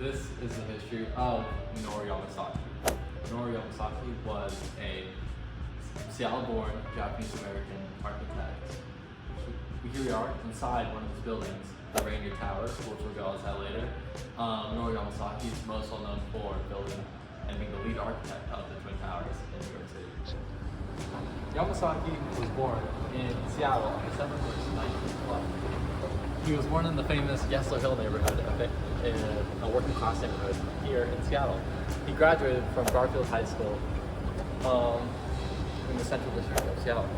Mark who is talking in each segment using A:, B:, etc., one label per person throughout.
A: This is the history of Minoru Yamasaki. Minoru Yamasaki was a Seattle-born Japanese-American architect. Here we are inside one of his buildings, the Rainier Tower, which we'll go inside later. Minoru Yamasaki is most well known for building and being the lead architect of the Twin Towers in New York City. Yamasaki was born in Seattle on December 1st, 1912. He was born in the famous Yesler Hill neighborhood, a working class neighborhood here in Seattle. He graduated from Garfield High School in the Central District of Seattle.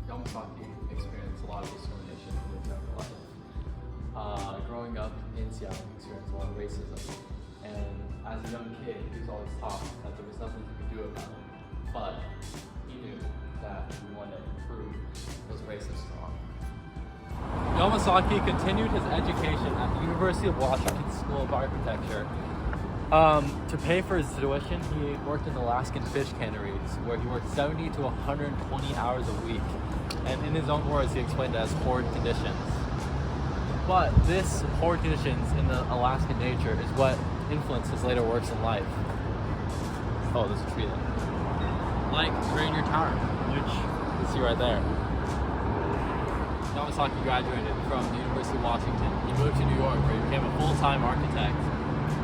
A: Yamasaki experienced a lot of discrimination in his younger life. Growing up in Seattle, he experienced a lot of racism. And as a young kid, he was always taught that there was nothing he could do about it. But he knew that he wanted to prove those racists wrong. Yamasaki continued his education at the University of Washington School of Architecture. To pay for his tuition, he worked in Alaskan fish canneries, where he worked 70 to 120 hours a week. And in his own words, he explained it as horrid conditions. But this horrid conditions in the Alaskan nature is what influenced his later works in life. Oh, there's a tree there. Like Rainier Tower, which you see right there. Yamasaki graduated from the University of Washington. He moved to New York, where he became a full-time architect.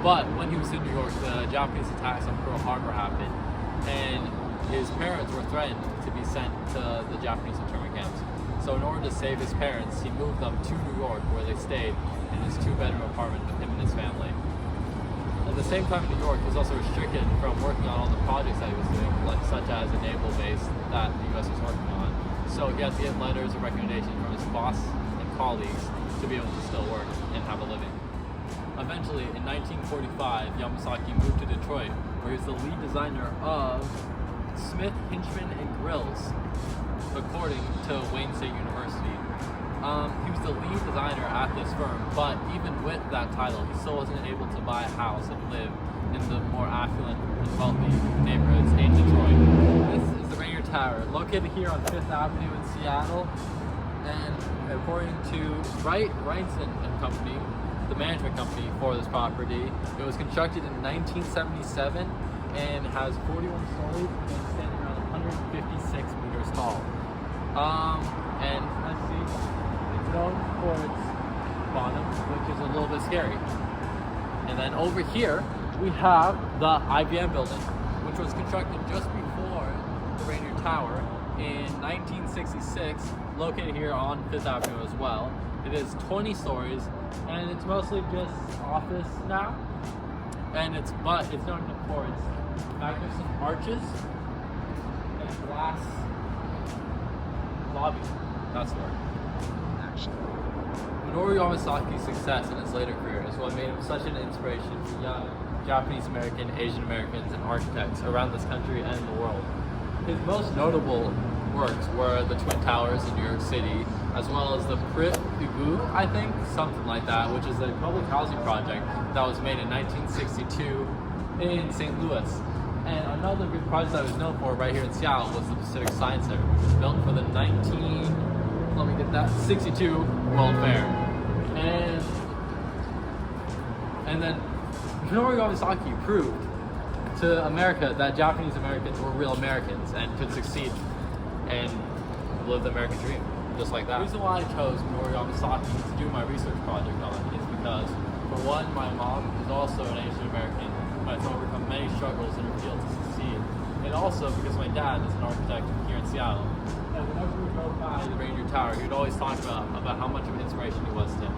A: But when he was in New York, the Japanese attacks on Pearl Harbor happened, and his parents were threatened to be sent to the Japanese internment camps. So in order to save his parents, he moved them to New York, where they stayed in his 2-bedroom apartment with him and his family. At the same time in New York, he was also restricted from working on all the projects that he was doing, such as a naval base that the U.S. was working on. So he had to get letters of recommendation from his boss and colleagues to be able to still work and have a living. Eventually, in 1945, Yamasaki moved to Detroit, where he was the lead designer of Smith, Hinchman, and Grills, according to Wayne State University. He was the lead designer at this firm, but even with that title, he still wasn't able to buy a house and live in the more affluent and wealthy neighborhoods in Detroit. This is the Rainier Tower, located here on 5th Avenue in Seattle, and according to Wrightson and Company, the management company for this property, it was constructed in 1977 and has 41 stories and standing around 156 meters tall. And let's see, it's known for its bottom, which is a little bit scary. And then over here, we have the IBM building, which was constructed just before the Rainier Tower in 1966, located here on 5th Avenue as well. It is 20 stories, and it's mostly just office now. And it's known for its magnificent arches and glass lobby. That's the word. Minoru Yamasaki's success in his later career is what made him such an inspiration for young Japanese American, Asian Americans, and architects around this country and the world. His most notable works were the Twin Towers in New York City, as well as the Prit Ugu, I think, something like that, which is a public housing project that was made in 1962 in St. Louis. And another big project that was known for right here in Seattle was the Pacific Science Center, built for the 62 World Fair. And then Minoru Yamasaki proved to America that Japanese Americans were real Americans and could succeed and live the American dream, just like that. The reason why I chose Minoru Yamasaki to do my research project on is because, for one, my mom is also an Asian American, but has overcome many struggles in her field to succeed. And also because my dad is an architect here in Seattle. And whenever we drove by the Rainier Tower, he would always talk about how much of an inspiration he was to him.